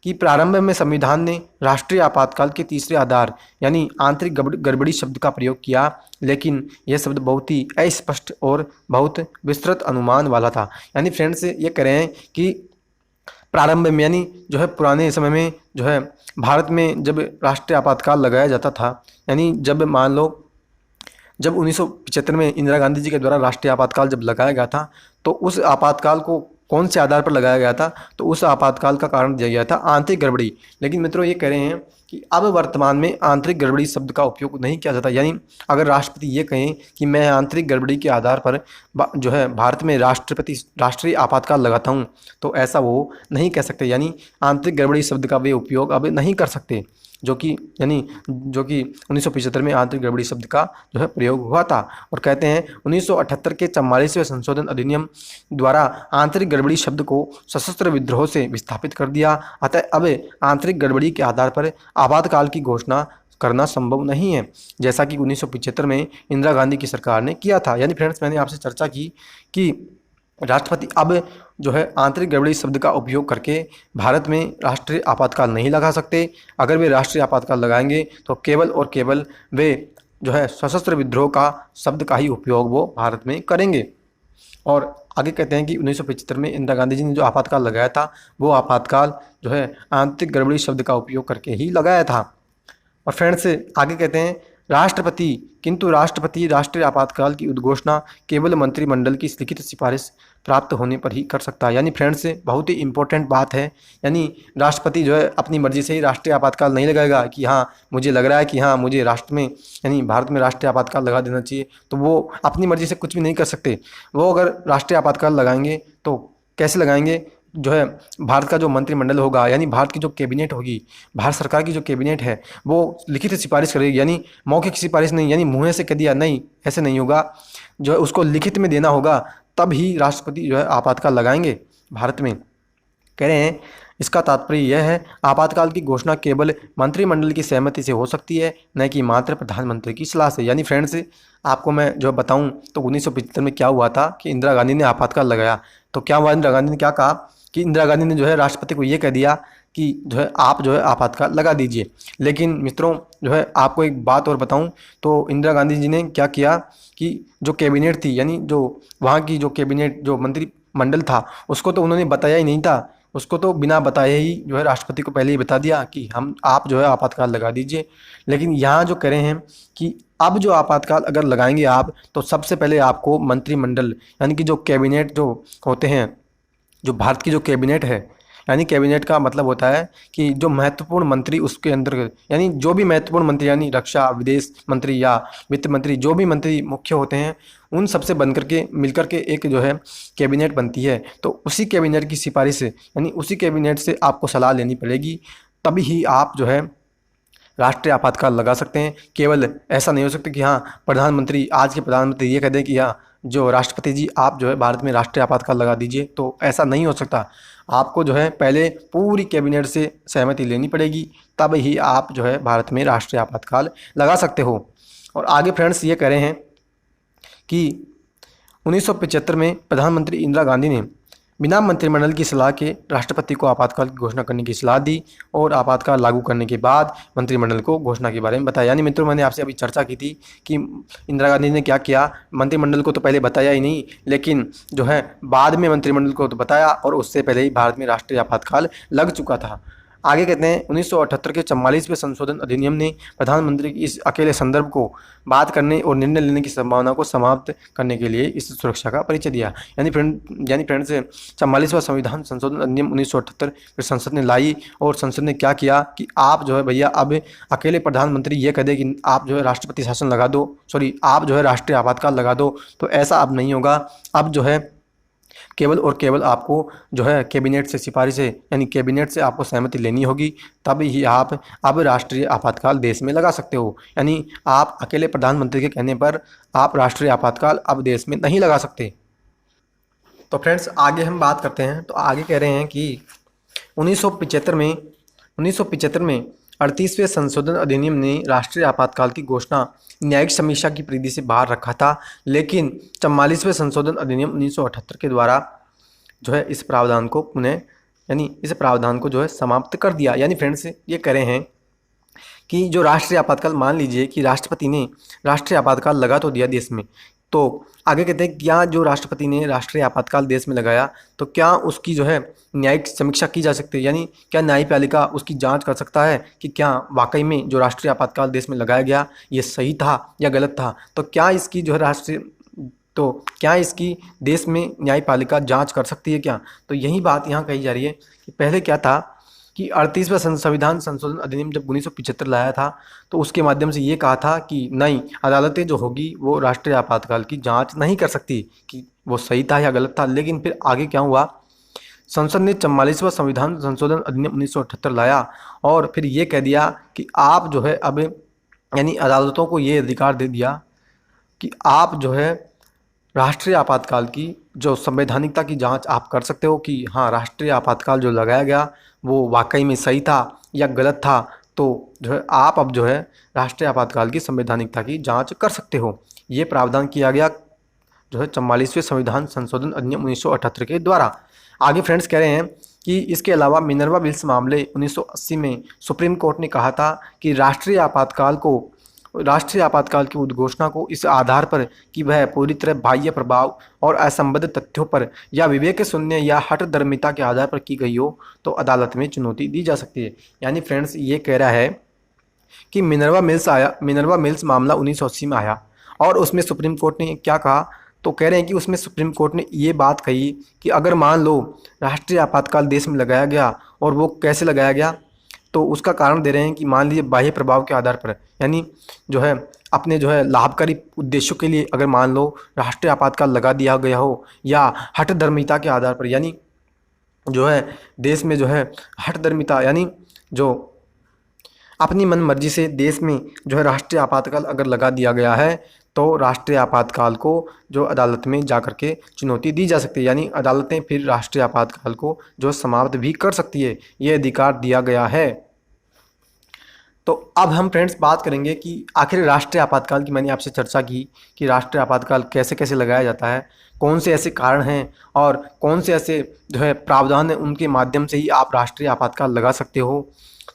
कि प्रारंभ में संविधान ने राष्ट्रीय आपातकाल के तीसरे आधार यानी आंतरिक गड़बड़ी शब्द का प्रयोग किया, लेकिन यह शब्द बहुत ही अस्पष्ट और बहुत विस्तृत अनुमान वाला था। यानी फ्रेंड्स ये कह रहे हैं कि प्रारंभ में यानी जो है पुराने समय में जो है भारत में जब राष्ट्रीय आपातकाल लगाया जाता था, यानी जब मान लो जब 1975 में इंदिरा गांधी जी के द्वारा राष्ट्रीय आपातकाल जब लगाया गया था, तो उस आपातकाल को कौन से आधार पर लगाया गया था? तो उस आपातकाल का कारण दिया गया था आंतरिक गड़बड़ी। लेकिन मित्रों ये कह रहे हैं कि अब वर्तमान में आंतरिक गड़बड़ी शब्द का उपयोग नहीं किया जाता। यानी अगर राष्ट्रपति ये कहें कि मैं आंतरिक गड़बड़ी के आधार पर जो है भारत में राष्ट्रीय आपातकाल लगाता हूँ, तो ऐसा वो नहीं कह सकते। यानी आंतरिक गड़बड़ी शब्द का वे उपयोग अब नहीं कर सकते, जो कि 1975 में आंतरिक गड़बड़ी शब्द का जो है प्रयोग हुआ था। और कहते हैं 1978 के 44वें संशोधन अधिनियम द्वारा आंतरिक गड़बड़ी शब्द को सशस्त्र विद्रोह से विस्थापित कर दिया। अतः अब आंतरिक गड़बड़ी के आधार पर आपातकाल की घोषणा करना संभव नहीं है, जैसा कि 1975 में इंदिरा गांधी की सरकार ने किया था। यानी फ्रेंड्स, मैंने आपसे चर्चा की कि राष्ट्रपति अब जो है आंतरिक गड़बड़ी शब्द का उपयोग करके भारत में राष्ट्रीय आपातकाल नहीं लगा सकते। अगर वे राष्ट्रीय आपातकाल लगाएंगे तो केवल और केवल वे जो है सशस्त्र विद्रोह का शब्द का ही उपयोग वो भारत में करेंगे। और आगे कहते हैं कि 1975 में इंदिरा गांधी जी ने जो आपातकाल लगाया था, वो आपातकाल जो है आंतरिक गड़बड़ी शब्द का उपयोग करके ही लगाया था। और फ्रेंड्स, आगे कहते हैं किंतु राष्ट्रपति राष्ट्रीय आपातकाल की उद्घोषणा केवल मंत्रिमंडल की लिखित सिफारिश प्राप्त होने पर ही कर सकता है। यानी फ्रेंड्स, बहुत ही इंपॉर्टेंट बात है। यानी राष्ट्रपति जो है अपनी मर्जी से ही राष्ट्रीय आपातकाल नहीं लगाएगा कि हाँ मुझे लग रहा है कि हाँ मुझे राष्ट्र में यानी भारत में राष्ट्रीय आपातकाल लगा देना चाहिए, तो वो अपनी मर्जी से कुछ भी नहीं कर सकते। वो अगर राष्ट्रीय आपातकाल लगाएंगे तो कैसे लगाएंगे? जो है भारत का जो मंत्रिमंडल होगा, यानी भारत की जो कैबिनेट होगी, भारत सरकार की जो कैबिनेट है, वो लिखित सिफारिश करेगी। यानी मौखिक सिफारिश नहीं, यानी मुँह से कह दिया नहीं, ऐसे नहीं होगा। जो है उसको लिखित में देना होगा, तब ही राष्ट्रपति जो है आपातकाल लगाएंगे भारत में। कह रहे हैं इसका तात्पर्य यह है आपातकाल की घोषणा केवल मंत्रिमंडल की सहमति से हो सकती है, न कि मात्र प्रधानमंत्री की सलाह से। यानी फ्रेंड्स, आपको मैं जो बताऊं तो 1975 में क्या हुआ था कि इंदिरा गांधी ने आपातकाल लगाया। तो क्या हुआ, इंदिरा गांधी ने क्या कहा कि इंदिरा गांधी ने जो है राष्ट्रपति को ये कह दिया कि जो है आप जो है आपातकाल लगा दीजिए। लेकिन मित्रों, जो है आपको एक बात और बताऊं तो इंदिरा गांधी जी ने क्या किया कि जो कैबिनेट थी, यानी जो वहाँ की जो कैबिनेट जो मंत्रिमंडल था, उसको तो उन्होंने बताया ही नहीं था। उसको तो बिना बताए ही जो है राष्ट्रपति को पहले ही बता दिया कि आप जो है आपातकाल लगा दीजिए। लेकिन यहाँ जो कह रहे हैं कि अब जो आपातकाल अगर लगाएंगे आप, तो सबसे पहले आपको मंत्रिमंडल यानी कि जो कैबिनेट जो होते हैं, जो भारत की जो कैबिनेट है, यानी कैबिनेट का मतलब होता है कि जो महत्वपूर्ण मंत्री उसके अंदर, यानी जो भी महत्वपूर्ण मंत्री यानी रक्षा, विदेश मंत्री या वित्त मंत्री, जो भी मंत्री मुख्य होते हैं, उन सबसे बन करके मिलकर के एक जो है कैबिनेट बनती है। तो उसी कैबिनेट की सिफारिश से, यानी उसी कैबिनेट से आपको सलाह लेनी पड़ेगी, तभी ही आप जो है राष्ट्रीय आपातकाल लगा सकते हैं। केवल ऐसा नहीं हो सकता कि हाँ प्रधानमंत्री, आज के प्रधानमंत्री ये कह दें कि हाँ जो राष्ट्रपति जी आप जो है भारत में राष्ट्रीय आपातकाल लगा दीजिए, तो ऐसा नहीं हो सकता। आपको जो है पहले पूरी कैबिनेट से सहमति लेनी पड़ेगी, तब ही आप जो है भारत में राष्ट्रीय आपातकाल लगा सकते हो। और आगे फ्रेंड्स ये कह रहे हैं कि 1975 में प्रधानमंत्री इंदिरा गांधी ने बिना मंत्रिमंडल की सलाह के राष्ट्रपति को आपातकाल की घोषणा करने की सलाह दी और आपातकाल लागू करने के बाद मंत्रिमंडल को घोषणा के बारे में बताया। यानी मित्रों, मैंने आपसे अभी चर्चा की थी कि इंदिरा गांधी ने क्या किया, मंत्रिमंडल को तो पहले बताया ही नहीं, लेकिन जो है बाद में मंत्रिमंडल को तो बताया, और उससे पहले ही भारत में राष्ट्रीय आपातकाल लग चुका था। आगे कहते हैं 1978 के 44वें संशोधन अधिनियम ने प्रधानमंत्री की इस अकेले संदर्भ को बात करने और निर्णय लेने की संभावना को समाप्त करने के लिए इस सुरक्षा का परिचय दिया। यानी फ्रेंड्स 44वां संविधान संशोधन अधिनियम 1978 फिर संसद ने लाई, और संसद ने क्या किया कि आप जो है भैया अब अकेले प्रधानमंत्री ये कह दे कि आप जो है राष्ट्रपति शासन लगा दो, आप जो है राष्ट्रीय आपातकाल लगा दो, तो ऐसा अब नहीं होगा। अब जो है केवल और केवल आपको जो है कैबिनेट से सिफारिश है, यानी कैबिनेट से आपको सहमति लेनी होगी, तभी ही आप अब राष्ट्रीय आपातकाल देश में लगा सकते हो। यानी आप अकेले प्रधानमंत्री के कहने पर आप राष्ट्रीय आपातकाल अब देश में नहीं लगा सकते। तो फ्रेंड्स, आगे हम बात करते हैं। तो आगे कह रहे हैं कि 1975 में 38वें संशोधन अधिनियम ने राष्ट्रीय आपातकाल की घोषणा न्यायिक समीक्षा की परिधि से बाहर रखा था, लेकिन 44वें संशोधन अधिनियम 1978 के द्वारा जो है इस प्रावधान को जो है समाप्त कर दिया। यानी फ्रेंड्स, ये कह रहे हैं कि जो राष्ट्रीय आपातकाल, मान लीजिए कि राष्ट्रपति ने राष्ट्रीय आपातकाल लगा तो दिया देश में, तो आगे कहते हैं क्या जो राष्ट्रपति ने राष्ट्रीय आपातकाल देश में लगाया तो क्या उसकी जो है न्यायिक समीक्षा की जा सकती है, यानी क्या न्यायपालिका उसकी जांच कर सकता है कि क्या वाकई में जो राष्ट्रीय आपातकाल देश में लगाया गया ये सही था या गलत था। तो क्या इसकी जो है तो क्या इसकी देश में न्यायपालिका जांच कर सकती है क्या। तो यही बात यहाँ कही जा रही है कि पहले क्या था कि 38वां संविधान संशोधन अधिनियम जब 1975 लाया था तो उसके माध्यम से ये कहा था कि नई अदालतें जो होगी वो राष्ट्रीय आपातकाल की जांच नहीं कर सकती कि वो सही था या गलत था। लेकिन फिर आगे क्या हुआ, संसद ने 44वां संविधान संशोधन अधिनियम 1978 लाया और फिर ये कह दिया कि आप जो है अब यानी अदालतों को ये अधिकार दे दिया कि आप जो है राष्ट्रीय आपातकाल की जो संवैधानिकता की जांच आप कर सकते हो कि हाँ राष्ट्रीय आपातकाल जो लगाया गया वो वाकई में सही था या गलत था। तो जो है आप अब जो है राष्ट्रीय आपातकाल की संवैधानिकता की जांच कर सकते हो। ये प्रावधान किया गया जो है 44वें संविधान संशोधन अधिनियम 1978 के द्वारा। आगे फ्रेंड्स कह रहे हैं कि इसके अलावा मिनर्वा मिल्स मामले 1980 में सुप्रीम कोर्ट ने कहा था कि राष्ट्रीय आपातकाल की उद्घोषणा को इस आधार पर कि वह पूरी तरह बाह्य प्रभाव और असंबद्ध तथ्यों पर या विवेक शून्य या हठधर्मिता के आधार पर की गई हो तो अदालत में चुनौती दी जा सकती है। यानी फ्रेंड्स ये कह रहा है कि मिनर्वा मिल्स मामला 1980 में आया और उसमें सुप्रीम कोर्ट ने क्या कहा, तो कह रहे हैं कि उसमें सुप्रीम कोर्ट ने ये बात कही कि अगर मान लो राष्ट्रीय आपातकाल देश में लगाया गया और वो कैसे लगाया गया तो उसका कारण दे रहे हैं कि मान लीजिए बाह्य प्रभाव के आधार पर, यानी जो है अपने जो है लाभकारी उद्देश्यों के लिए अगर मान लो राष्ट्रीय आपातकाल लगा दिया गया हो या हठधर्मिता के आधार पर, यानी जो है देश में जो है हठधर्मिता यानी जो अपनी मन मर्जी से देश में जो है राष्ट्रीय आपातकाल अगर लगा दिया गया है तो राष्ट्रीय आपातकाल को जो अदालत में जा कर के चुनौती दी जा सकती है, यानी अदालतें फिर राष्ट्रीय आपातकाल को जो समाप्त भी कर सकती है, ये अधिकार दिया गया है। तो अब हम फ्रेंड्स बात करेंगे कि आखिर राष्ट्रीय आपातकाल की मैंने आपसे चर्चा की कि राष्ट्रीय आपातकाल कैसे कैसे लगाया जाता है, कौन से ऐसे कारण हैं और कौन से ऐसे जो है प्रावधान हैं उनके माध्यम से ही आप राष्ट्रीय आपातकाल लगा सकते हो।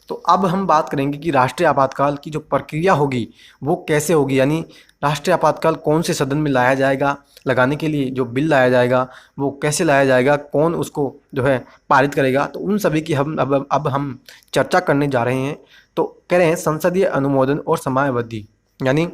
तो अब हम बात करेंगे कि राष्ट्रीय आपातकाल की जो प्रक्रिया होगी वो कैसे होगी, यानी राष्ट्रीय आपातकाल कौन से सदन में लाया जाएगा, लगाने के लिए जो बिल लाया जाएगा वो कैसे लाया जाएगा, कौन उसको जो है पारित करेगा, तो उन सभी की हम अब हम चर्चा करने जा रहे हैं। तो कह रहे हैं संसदीय अनुमोदन और समयावधि, यानी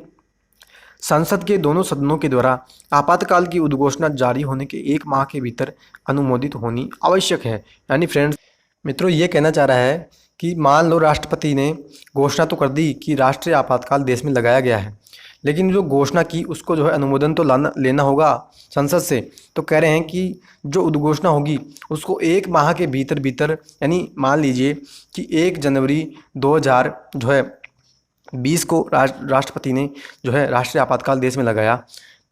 संसद के दोनों सदनों के द्वारा आपातकाल की उद्घोषणा जारी होने के 1 माह के भीतर अनुमोदित होनी आवश्यक है। यानी फ्रेंड्स मित्रों ये कहना चाह रहा है कि मान लो राष्ट्रपति ने घोषणा तो कर दी कि राष्ट्रीय आपातकाल देश में लगाया गया है, लेकिन जो घोषणा की उसको जो है अनुमोदन तो लेना होगा संसद से। तो कह रहे हैं कि जो उद्घोषणा होगी उसको 1 माह के भीतर भीतर, यानी मान लीजिए कि 1 जनवरी 2020 को राष्ट्रपति ने जो है राष्ट्रीय आपातकाल देश में लगाया,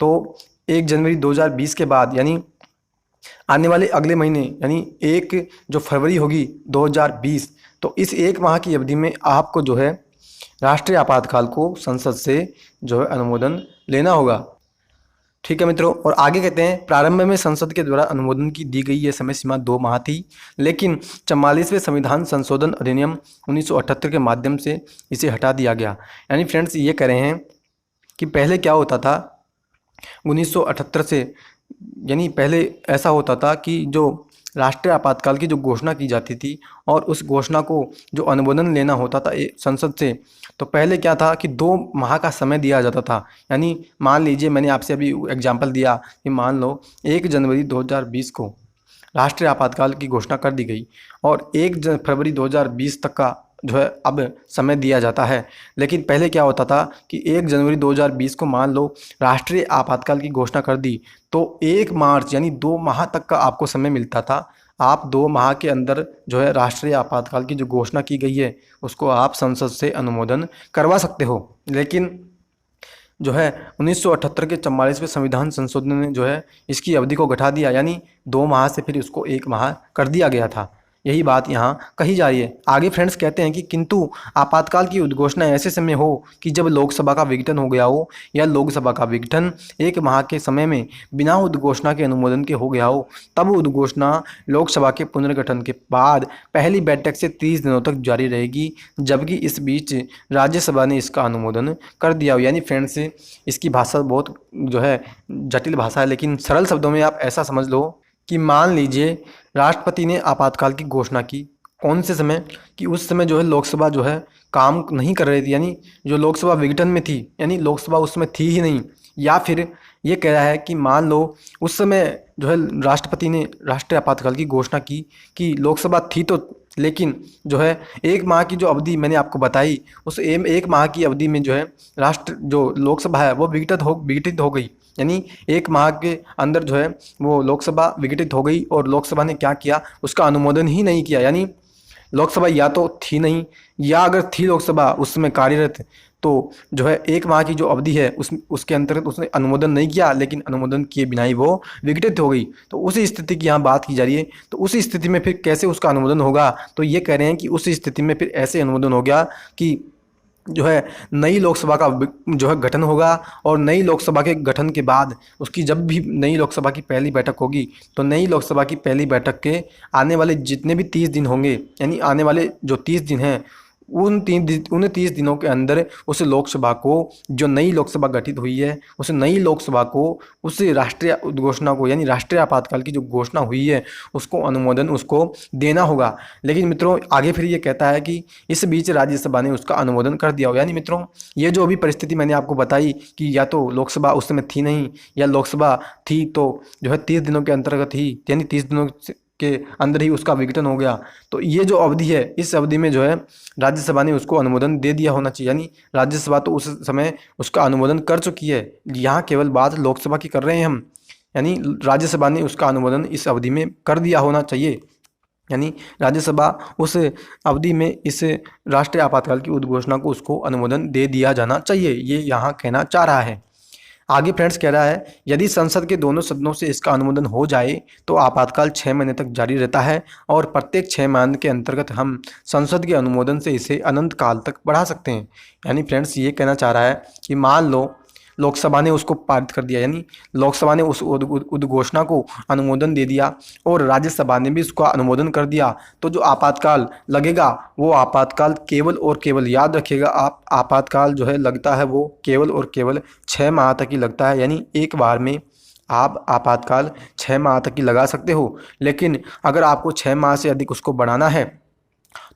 तो 1 जनवरी 2020 के बाद यानी आने वाले अगले महीने यानी 1 जो फरवरी होगी 2020, तो इस 1 माह की अवधि में आपको जो है राष्ट्रीय आपातकाल को संसद से जो है अनुमोदन लेना होगा। ठीक है मित्रों, और आगे कहते हैं प्रारंभ में संसद के द्वारा अनुमोदन की दी गई यह समय सीमा 2 माह थी, लेकिन 44वें संविधान संशोधन अधिनियम 1978 के माध्यम से इसे हटा दिया गया। यानी फ्रेंड्स ये कह रहे हैं कि पहले क्या होता था 1978 से, यानी पहले ऐसा होता था कि जो राष्ट्रीय आपातकाल की जो घोषणा की जाती थी और उस घोषणा को जो अनुमोदन लेना होता था संसद से, तो पहले क्या था कि 2 माह का समय दिया जाता था। यानी मान लीजिए मैंने आपसे अभी एग्जांपल दिया कि मान लो 1 जनवरी 2020 को राष्ट्रीय आपातकाल की घोषणा कर दी गई और 1 फरवरी 2020 तक का जो है अब समय दिया जाता है। लेकिन पहले क्या होता था कि 1 जनवरी 2020 को मान लो राष्ट्रीय आपातकाल की घोषणा कर दी तो 1 मार्च यानी 2 माह तक का आपको समय मिलता था। आप 2 माह के अंदर जो है राष्ट्रीय आपातकाल की जो घोषणा की गई है उसको आप संसद से अनुमोदन करवा सकते हो। लेकिन जो है 1978 के 44वें संविधान संशोधन ने जो है इसकी अवधि को घटा दिया, यानी 2 माह से फिर उसको 1 माह कर दिया गया था। यही बात यहाँ कही जा रही है। आगे फ्रेंड्स कहते हैं कि किंतु आपातकाल की उद्घोषणा ऐसे समय हो कि जब लोकसभा का विघटन हो गया हो या लोकसभा का विघटन 1 माह के समय में बिना उद्घोषणा के अनुमोदन के हो गया हो, तब उद्घोषणा लोकसभा के पुनर्गठन के बाद पहली बैठक से 30 दिनों तक जारी रहेगी, जबकि इस बीच राज्यसभा ने इसका अनुमोदन कर दिया हो। यानी फ्रेंड्स इसकी भाषा बहुत जो है जटिल भाषा है, लेकिन सरल शब्दों में आप ऐसा समझ लो कि मान लीजिए राष्ट्रपति ने आपातकाल की घोषणा की कौन से समय, कि उस समय जो है लोकसभा जो है काम नहीं कर रही थी, यानी जो लोकसभा विघटन में थी, यानी लोकसभा उस समय थी ही नहीं। या फिर ये कह रहा है कि मान लो उस समय जो है राष्ट्रपति ने राष्ट्रीय आपातकाल की घोषणा की कि लोकसभा थी तो, लेकिन जो है 1 माह की जो अवधि मैंने आपको बताई, उस 1 माह की अवधि में जो है राष्ट्र जो लोकसभा है वो विघटित हो गई। यानी 1 माह के अंदर जो है वो लोकसभा विघटित हो गई और लोकसभा ने क्या किया, उसका अनुमोदन ही नहीं किया। यानी लोकसभा या तो थी नहीं, या अगर थी लोकसभा उस समय कार्यरत, तो जो है 1 माह की जो अवधि है उसके अंतर्गत उसने अनुमोदन नहीं किया, लेकिन अनुमोदन किए बिना ही वो विघटित हो गई। तो उसी स्थिति की यहाँ बात की जा रही है। तो उसी स्थिति में फिर कैसे उसका अनुमोदन होगा, तो ये कह रहे हैं कि उस स्थिति में फिर ऐसे अनुमोदन हो गया कि जो है नई लोकसभा का जो है गठन होगा, और नई लोकसभा के गठन के बाद उसकी जब भी नई लोकसभा की पहली बैठक होगी, तो नई लोकसभा की पहली बैठक के आने वाले जितने भी 30 दिन होंगे, यानी आने वाले जो 30 दिन हैं, उन 30 दिनों के अंदर उस लोकसभा को, जो नई लोकसभा गठित हुई है, उस नई लोकसभा को उस राष्ट्रीय उद्घोषणा को, यानी राष्ट्रीय आपातकाल की जो घोषणा हुई है उसको अनुमोदन उसको देना होगा। लेकिन मित्रों आगे फिर ये कहता है कि इस बीच राज्यसभा ने उसका अनुमोदन कर दिया हो। यानी मित्रों ये जो अभी परिस्थिति मैंने आपको बताई कि या तो लोकसभा उस समय थी नहीं, या लोकसभा थी तो जो है 30 दिनों के अंतर्गत ही, यानी 30 दिनों के अंदर ही उसका विघटन हो गया, तो ये जो अवधि है, इस अवधि में जो है राज्यसभा ने उसको अनुमोदन दे दिया होना चाहिए। यानी राज्यसभा तो उस समय उसका अनुमोदन कर चुकी है, यहाँ केवल बात लोकसभा की कर रहे हैं हम। यानी राज्यसभा ने उसका अनुमोदन इस अवधि में कर दिया होना चाहिए। यानी राज्यसभा उस अवधि में इस राष्ट्रीय आपातकाल की उद्घोषणा को उसको अनुमोदन दे दिया जाना चाहिए, ये यहाँ कहना चाह रहा है। आगे फ्रेंड्स कह रहा है यदि संसद के दोनों सदनों से इसका अनुमोदन हो जाए तो आपातकाल 6 महीने तक जारी रहता है, और प्रत्येक 6 माह के अंतर्गत हम संसद के अनुमोदन से इसे अनंत काल तक बढ़ा सकते हैं। यानी फ्रेंड्स ये कहना चाह रहा है कि मान लो लोकसभा ने उसको पारित कर दिया, यानी लोकसभा ने उस उद्घोषणा को अनुमोदन दे दिया और राज्यसभा ने भी उसका अनुमोदन कर दिया, तो जो आपातकाल लगेगा वो आपातकाल केवल और केवल, याद रखिएगा आप, आपातकाल जो है लगता है वो केवल और केवल 6 माह तक ही लगता है। यानी एक बार में आप आपातकाल 6 माह तक ही लगा सकते हो, लेकिन अगर आपको 6 माह से अधिक उसको बढ़ाना है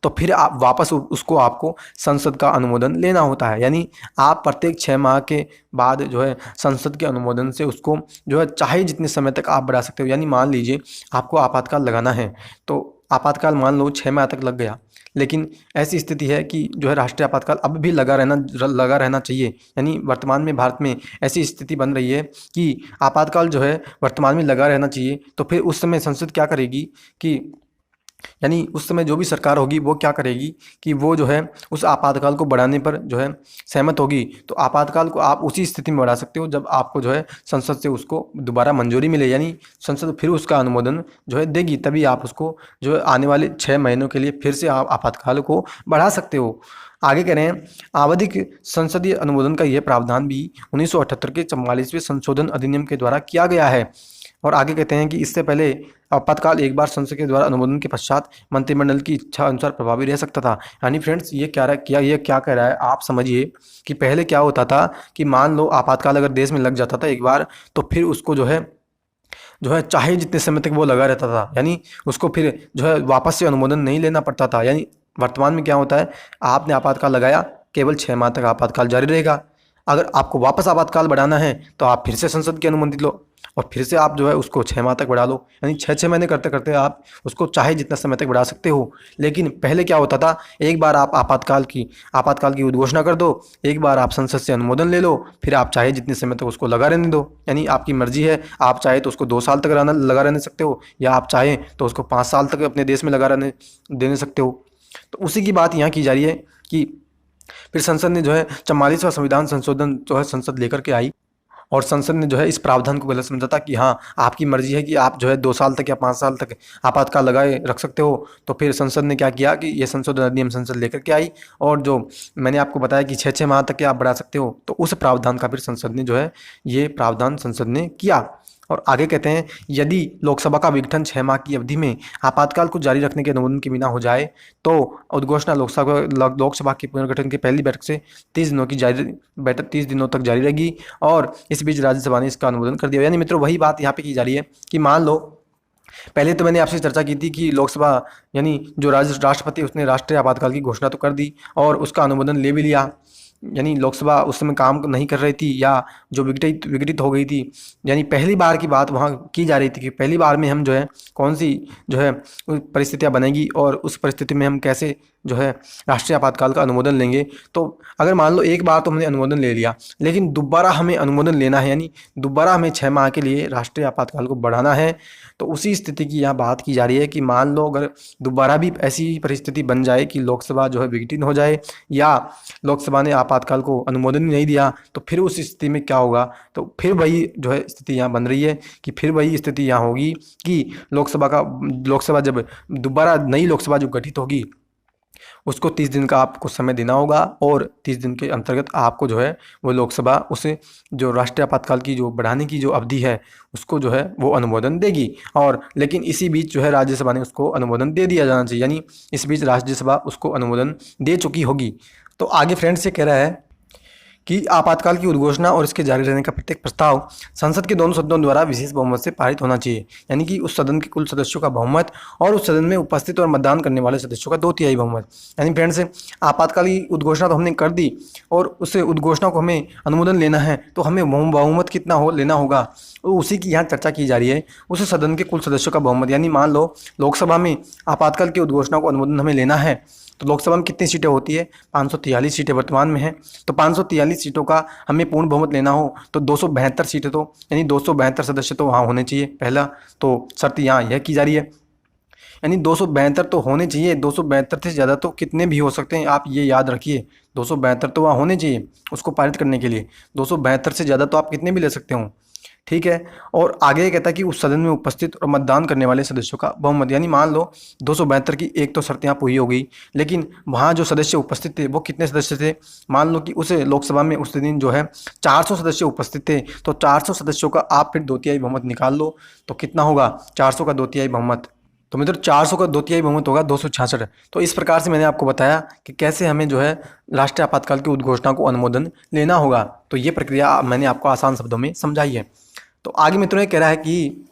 तो फिर आप वापस उसको आपको संसद का अनुमोदन लेना होता है। यानी आप प्रत्येक 6 माह के बाद जो है संसद के अनुमोदन से उसको जो है चाहे जितने समय तक आप बढ़ा सकते हो। यानी मान लीजिए आपको आपातकाल लगाना है, तो आपातकाल मान लो 6 माह तक लग गया, लेकिन ऐसी स्थिति है कि जो है राष्ट्रीय आपातकाल अब भी लगा रहना चाहिए। यानी वर्तमान में भारत में ऐसी स्थिति बन रही है कि आपातकाल जो है वर्तमान में लगा रहना चाहिए। तो फिर उस समय संसद क्या करेगी कि, यानी उस समय जो भी सरकार होगी वो क्या करेगी कि वो जो है उस आपातकाल को बढ़ाने पर जो है सहमत होगी। तो आपातकाल को आप उसी स्थिति में बढ़ा सकते हो जब आपको जो है संसद से उसको दोबारा मंजूरी मिले, यानी संसद फिर उसका अनुमोदन जो है देगी, तभी आप उसको जो है आने वाले 6 महीनों के लिए फिर से आप आपातकाल को बढ़ा सकते हो। आगे कह रहे हैं आवधिक संसदीय अनुमोदन का यह प्रावधान भी 1978 के 44वें संशोधन अधिनियम के द्वारा किया गया है। और आगे कहते हैं कि इससे पहले आपातकाल एक बार संसद के द्वारा अनुमोदन के पश्चात मंत्रिमंडल की इच्छा अनुसार प्रभावी रह सकता था। यानी फ्रेंड्स ये क्या कह रहा है, आप समझिए कि पहले क्या होता था कि मान लो आपातकाल अगर देश में लग जाता था एक बार, तो फिर उसको जो है चाहे जितने समय तक वो लगा रहता था, यानी उसको फिर जो है वापस से अनुमोदन नहीं लेना पड़ता था। यानी वर्तमान में क्या होता है, आपने आपातकाल लगाया, केवल 6 माह तक आपातकाल जारी रहेगा। अगर आपको वापस आपातकाल बढ़ाना है तो आप फिर से संसद की अनुमति लो और फिर से आप जो है उसको 6 माह तक बढ़ा लो। यानी 6 महीने करते करते आप उसको चाहे जितना समय तक बढ़ा सकते हो। लेकिन पहले क्या होता था, एक बार आप आपातकाल की उद्घोषणा कर दो, एक बार आप संसद से अनुमोदन ले लो, फिर आप चाहे जितने समय तक उसको लगा रहने दो। यानी आपकी मर्जी है, आप चाहे तो उसको 2 साल तक लगा रहने सकते हो, या आप चाहें तो उसको 5 साल तक अपने देश में लगा रहने देने सकते हो। तो उसी की बात यहाँ की जा रही है कि फिर संसद ने जो है 44वां संविधान संशोधन जो है संसद लेकर के आई, और संसद ने जो है इस प्रावधान को गलत समझा था कि हाँ आपकी मर्जी है कि आप जो है 2 साल तक या 5 साल तक आपातकाल लगाए रख सकते हो। तो फिर संसद ने क्या किया कि ये संशोधन अधिनियम संसद लेकर के आई, और जो मैंने आपको बताया कि 6 माह तक के आप बढ़ा सकते हो, तो उस प्रावधान का फिर संसद ने जो है ये प्रावधान संसद ने किया। और आगे कहते हैं, यदि लोकसभा का विघटन 6 माह की अवधि में आपातकाल को जारी रखने के अनुमोदन के बिना हो जाए तो उद्घोषणा लोकसभा के पुनर्गठन की पहली बैठक से 30 दिनों तक जारी रहेगी, और इस बीच राज्यसभा ने इसका अनुमोदन कर दिया। यानी मित्रों वही बात यहाँ पे की जा रही है कि मान लो, पहले तो मैंने आपसे चर्चा की थी कि लोकसभा यानी जो राष्ट्रपति उसने राष्ट्रीय आपातकाल की घोषणा तो कर दी और उसका अनुमोदन ले भी लिया, यानी लोकसभा उस समय काम नहीं कर रही थी या जो विघटित हो गई थी। यानी पहली बार की बात वहाँ की जा रही थी कि पहली बार में हम जो है कौन सी जो है परिस्थितियाँ बनेगी और उस परिस्थिति में हम कैसे जो है राष्ट्रीय आपातकाल का अनुमोदन लेंगे। तो अगर मान लो एक बार तो हमने अनुमोदन ले लिया, लेकिन दोबारा हमें अनुमोदन लेना है, यानी दोबारा हमें 6 माह के लिए राष्ट्रीय आपातकाल को बढ़ाना है। तो उसी स्थिति की यहाँ बात की जा रही है कि मान लो अगर दोबारा भी ऐसी परिस्थिति बन जाए कि लोकसभा जो है विघटित हो जाए या लोकसभा ने आपातकाल को अनुमोदन ही नहीं दिया, तो फिर उस स्थिति में क्या होगा। तो फिर वही जो है स्थिति यहाँ बन रही है कि फिर वही स्थिति यहाँ होगी कि लोकसभा जब दोबारा नई लोकसभा जो गठित होगी उसको 30 दिन का आपको समय देना होगा, और 30 दिन के अंतर्गत आपको जो है वो लोकसभा उसे जो राष्ट्रीय आपातकाल की जो बढ़ाने की जो अवधि है उसको जो है वो अनुमोदन देगी। और लेकिन इसी बीच जो है राज्यसभा ने उसको अनुमोदन दे दिया जाना चाहिए, यानी इस बीच राज्यसभा उसको अनुमोदन दे चुकी होगी। तो आगे फ्रेंड्स ये कह रहा है कि आपातकाल की उद्घोषणा और इसके जारी रहने का प्रत्येक प्रस्ताव संसद के दोनों सदनों द्वारा विशेष बहुमत से पारित होना चाहिए, यानी कि उस सदन के कुल सदस्यों का बहुमत और उस सदन में उपस्थित और मतदान करने वाले सदस्यों का 2/3 बहुमत। यानी फ्रेंड्स आपातकाल की उद्घोषणा तो हमने कर दी और उस उद्घोषणा को हमें अनुमोदन लेना है, तो हमें बहुमत कितना लेना होगा, तो उसी की यहाँ चर्चा की जा रही है। उस सदन के कुल सदस्यों का बहुमत, यानी मान लो लोकसभा में आपातकाल की उद्घोषणा को अनुमोदन हमें लेना है, तो लोकसभा में कितनी सीटें होती है, 543 सीटें वर्तमान में हैं। तो 543 सीटों का हमें पूर्ण बहुमत लेना हो तो 272 सीटें, तो यानी 272 सदस्य तो वहाँ होने चाहिए। पहला तो शर्त यहाँ यह की जा रही है, यानी 272 तो होने चाहिए। 272 से ज़्यादा तो कितने भी हो सकते हैं, आप ये याद रखिए। 272 तो वहाँ होने चाहिए उसको पारित करने के लिए। 272 से ज़्यादा तो आप कितने भी ले सकते हो, ठीक है। और आगे कहता है कि उस सदन में उपस्थित और मतदान करने वाले सदस्यों का बहुमत, यानी मान लो 272 की एक तो शर्त यहाँ पूरी हो गई, लेकिन वहाँ जो सदस्य उपस्थित थे वो कितने सदस्य थे। मान लो कि उस लोकसभा में उस दिन जो है 400 सदस्य उपस्थित थे, तो 400 सदस्यों का आप फिर 2/3 बहुमत निकाल लो, तो कितना होगा 400 का 2/3 बहुमत। तो मित्रों 400 का 2/3 बहुमत होगा 266। तो इस प्रकार से मैंने आपको बताया कि कैसे हमें जो है राष्ट्रीय आपातकाल की उद्घोषणा को अनुमोदन लेना होगा। तो ये प्रक्रिया मैंने आपको आसान शब्दों में समझाई है। तो आगे मित्रों ये कह रहा है कि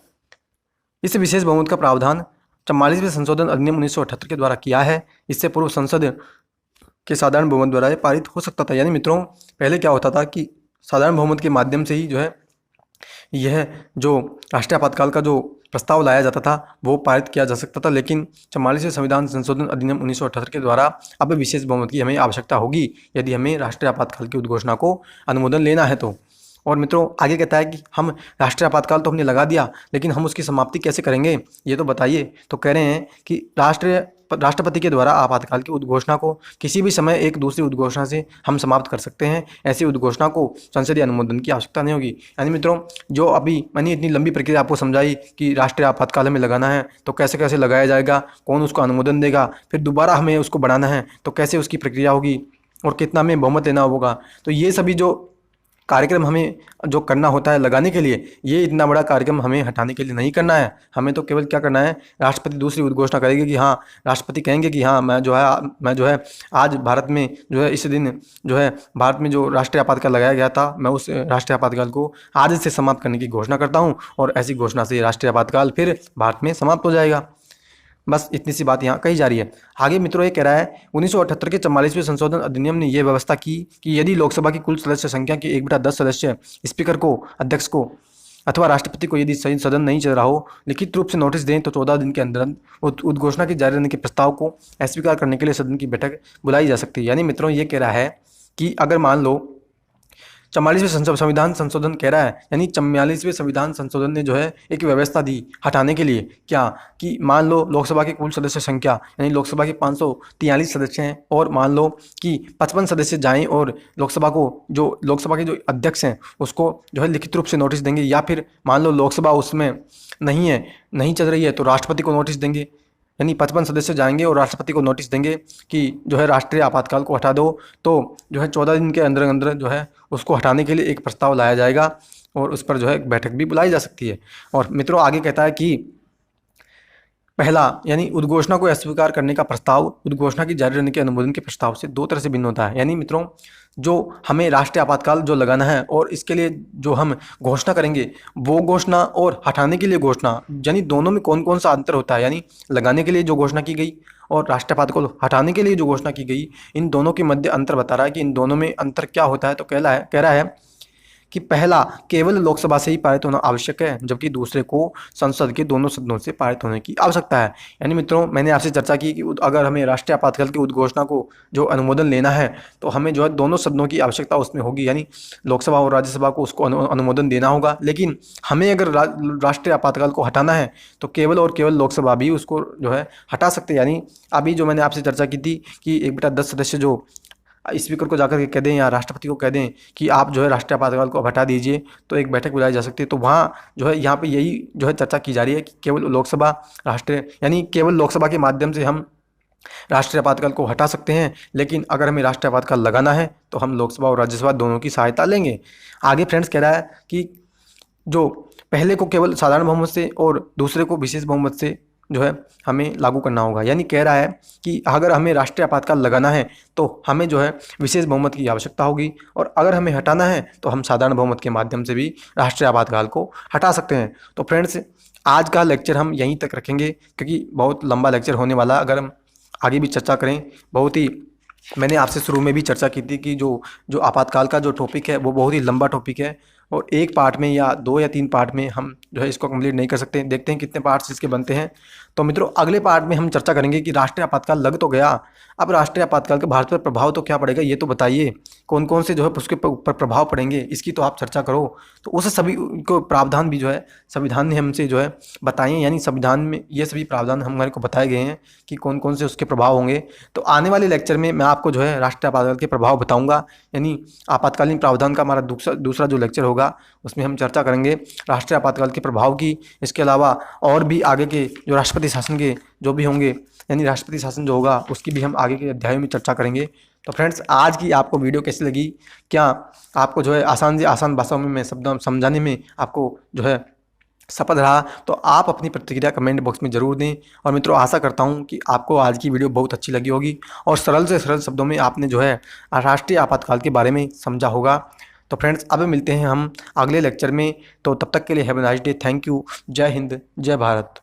इस विशेष बहुमत का प्रावधान 44वें संशोधन अधिनियम 1978 के द्वारा किया है। इससे पूर्व संसद के साधारण बहुमत द्वारा ये पारित हो सकता था। यानी मित्रों पहले क्या होता था कि साधारण बहुमत के माध्यम से ही जो है यह जो राष्ट्रीय आपातकाल का जो प्रस्ताव लाया जाता था वो पारित किया जा सकता था, लेकिन 44वें संविधान संशोधन अधिनियम 1978 के द्वारा अब विशेष बहुमत की हमें आवश्यकता होगी यदि हमें राष्ट्रीय आपातकाल की उद्घोषणा को अनुमोदन लेना है तो। और मित्रों आगे कहता है कि हम राष्ट्रीय आपातकाल तो हमने लगा दिया, लेकिन हम उसकी समाप्ति कैसे करेंगे ये तो बताइए। तो कह रहे हैं कि राष्ट्रपति के द्वारा आपातकाल की उद्घोषणा को किसी भी समय एक दूसरी उद्घोषणा से हम समाप्त कर सकते हैं। ऐसी उद्घोषणा को संसदीय अनुमोदन की आवश्यकता नहीं होगी। यानी मित्रों जो अभी मैंने इतनी लंबी प्रक्रिया आपको समझाई कि राष्ट्रीय आपातकाल हमें लगाना है तो कैसे कैसे लगाया जाएगा, कौन उसको अनुमोदन देगा, फिर दोबारा हमें उसको बढ़ाना है तो कैसे उसकी प्रक्रिया होगी और कितना हमें बहुमत लेना होगा। तो ये सभी जो कार्यक्रम हमें जो करना होता है लगाने के लिए, ये इतना बड़ा कार्यक्रम हमें हटाने के लिए नहीं करना है। हमें तो केवल क्या करना है, राष्ट्रपति दूसरी उद्घोषणा करेंगे कि हाँ, राष्ट्रपति कहेंगे कि हाँ मैं जो है आज भारत में जो है इस दिन जो है भारत में जो राष्ट्रीय आपातकाल लगाया गया था मैं उस राष्ट्रीय आपातकाल को आज से समाप्त करने की घोषणा करता हूँ, और ऐसी घोषणा से राष्ट्रीय आपातकाल फिर भारत में समाप्त हो जाएगा। बस इतनी सी बात यहाँ कही जा रही है। आगे मित्रों ये कह रहा है 1978 के 44वें संशोधन अधिनियम ने यह व्यवस्था की कि यदि लोकसभा की कुल सदस्य संख्या के 1/10 सदस्य स्पीकर को, अध्यक्ष को अथवा राष्ट्रपति को यदि सदन नहीं चल रहा हो लिखित रूप से नोटिस दें तो 14 दिन के अंदर उद्घोषणा के जारी रहने के प्रस्ताव को अस्वीकार करने के लिए सदन की बैठक बुलाई जा सकती है। यानी मित्रों ये कह रहा है कि अगर मान लो 44वें संविधान संशोधन कह रहा है, यानी 44वें संविधान संशोधन ने जो है एक व्यवस्था दी हटाने के लिए, क्या कि मान लो लोकसभा की कुल सदस्य संख्या यानी लोकसभा के 543 सदस्य हैं और मान लो कि 55 सदस्य जाएं और लोकसभा के जो अध्यक्ष हैं उसको जो है लिखित रूप से नोटिस देंगे, या फिर मान लो लोकसभा उसमें नहीं चल रही है तो राष्ट्रपति को नोटिस देंगे। यानी 55 सदस्य जाएंगे और राष्ट्रपति को नोटिस देंगे कि जो है राष्ट्रीय आपातकाल को हटा दो, तो जो है 14 दिन के अंदर अंदर जो है उसको हटाने के लिए एक प्रस्ताव लाया जाएगा और उस पर जो है एक बैठक भी बुलाई जा सकती है। और मित्रों आगे कहता है कि पहला यानी उद्घोषणा को अस्वीकार करने का प्रस्ताव उद्घोषणा की जारी रहने के अनुमोदन के प्रस्ताव से दो तरह से भिन्न होता है। यानी मित्रों जो हमें राष्ट्रीय आपातकाल जो लगाना है और इसके लिए जो हम घोषणा करेंगे वो घोषणा और हटाने के लिए घोषणा, यानी दोनों में कौन कौन सा अंतर होता है। यानी लगाने के लिए जो घोषणा की गई और राष्ट्रीय आपातकाल हटाने के लिए जो घोषणा की गई, इन दोनों के मध्य अंतर बता रहा है कि इन दोनों में अंतर क्या होता है। तो कह रहा है कि पहला केवल लोकसभा से ही पारित होना आवश्यक है, जबकि दूसरे को संसद के दोनों सदनों से पारित होने की आवश्यकता है। यानी मित्रों मैंने आपसे चर्चा की कि अगर हमें राष्ट्रीय आपातकाल की उद्घोषणा को जो अनुमोदन लेना है तो हमें जो है दोनों सदनों की आवश्यकता उसमें होगी, यानी लोकसभा और राज्यसभा को उसको अनुमोदन देना होगा। लेकिन हमें अगर राष्ट्रीय आपातकाल को हटाना है तो केवल और केवल लोकसभा भी उसको जो है हटा सकते हैं। यानी अभी जो मैंने आपसे चर्चा की थी कि 1/10 सदस्य जो स्पीकर को जाकर के कह दें या राष्ट्रपति को कह दें कि आप जो है राष्ट्रीय आपातकाल को हटा दीजिए, तो एक बैठक बुलाई जा सकती है। तो वहाँ जो है यहाँ पे यही जो है चर्चा की जा रही है कि केवल लोकसभा यानी केवल लोकसभा के माध्यम से हम राष्ट्रीय आपातकाल को हटा सकते हैं, लेकिन अगर हमें राष्ट्रीय आपातकाल लगाना है तो हम लोकसभा और राज्यसभा दोनों की सहायता लेंगे। आगे फ्रेंड्स कह रहा है कि जो पहले को केवल साधारण बहुमत से और दूसरे को विशेष बहुमत से जो है हमें लागू करना होगा। यानी कह रहा है कि अगर हमें राष्ट्रीय आपातकाल लगाना है तो हमें जो है विशेष बहुमत की आवश्यकता होगी, और अगर हमें हटाना है तो हम साधारण बहुमत के माध्यम से भी राष्ट्रीय आपातकाल को हटा सकते हैं। तो फ्रेंड्स आज का लेक्चर हम यहीं तक रखेंगे क्योंकि बहुत लंबा लेक्चर होने वाला। अगर हम आगे भी चर्चा करें, बहुत ही मैंने आपसे शुरू में भी चर्चा की थी कि जो आपातकाल का जो टॉपिक है वो बहुत ही लंबा टॉपिक है और एक पार्ट में या 2 या 3 पार्ट में हम जो है इसको कंप्लीट नहीं कर सकते। देखते हैं कितने पार्ट्स इसके बनते हैं। तो मित्रों अगले पार्ट में हम चर्चा करेंगे कि राष्ट्रीय आपातकाल लग तो गया, अब राष्ट्रीय आपातकाल के भारत पर प्रभाव तो क्या पड़ेगा, ये तो बताइए कौन कौन से जो है उसके ऊपर प्रभाव पड़ेंगे, इसकी तो आप चर्चा करो। तो उस सभी को प्रावधान भी जो है संविधान ने हमसे जो है बताए, यानी संविधान में ये सभी प्रावधान हमारे को बताए गए हैं कि कौन कौन से उसके प्रभाव होंगे। तो आने वाले लेक्चर में मैं आपको जो है राष्ट्रीय आपातकाल के प्रभाव बताऊँगा, यानी आपातकालीन प्रावधान का हमारा दूसरा जो लेक्चर होगा उसमें हम चर्चा करेंगे राष्ट्रीय आपातकाल के प्रभाव की। इसके अलावा और भी आगे के जो राष्ट्रपति शासन के जो भी होंगे, यानी राष्ट्रपति शासन जो होगा उसकी भी हम आगे के अध्यायों में चर्चा करेंगे। तो फ्रेंड्स आज की आपको वीडियो कैसी लगी, क्या आपको जो है आसान से आसान भाषाओं में मैं शब्द समझाने में आपको जो है सफल रहा, तो आप अपनी प्रतिक्रिया कमेंट बॉक्स में ज़रूर दें। और मित्रों आशा करता हूं कि आपको आज की वीडियो बहुत अच्छी लगी होगी और सरल से सरल शब्दों में आपने जो है राष्ट्रीय आपातकाल के बारे में समझा होगा। तो फ्रेंड्स अब मिलते हैं हम अगले लेक्चर में, तो तब तक के लिए have a nice day. Thank you. जय हिंद, जय भारत।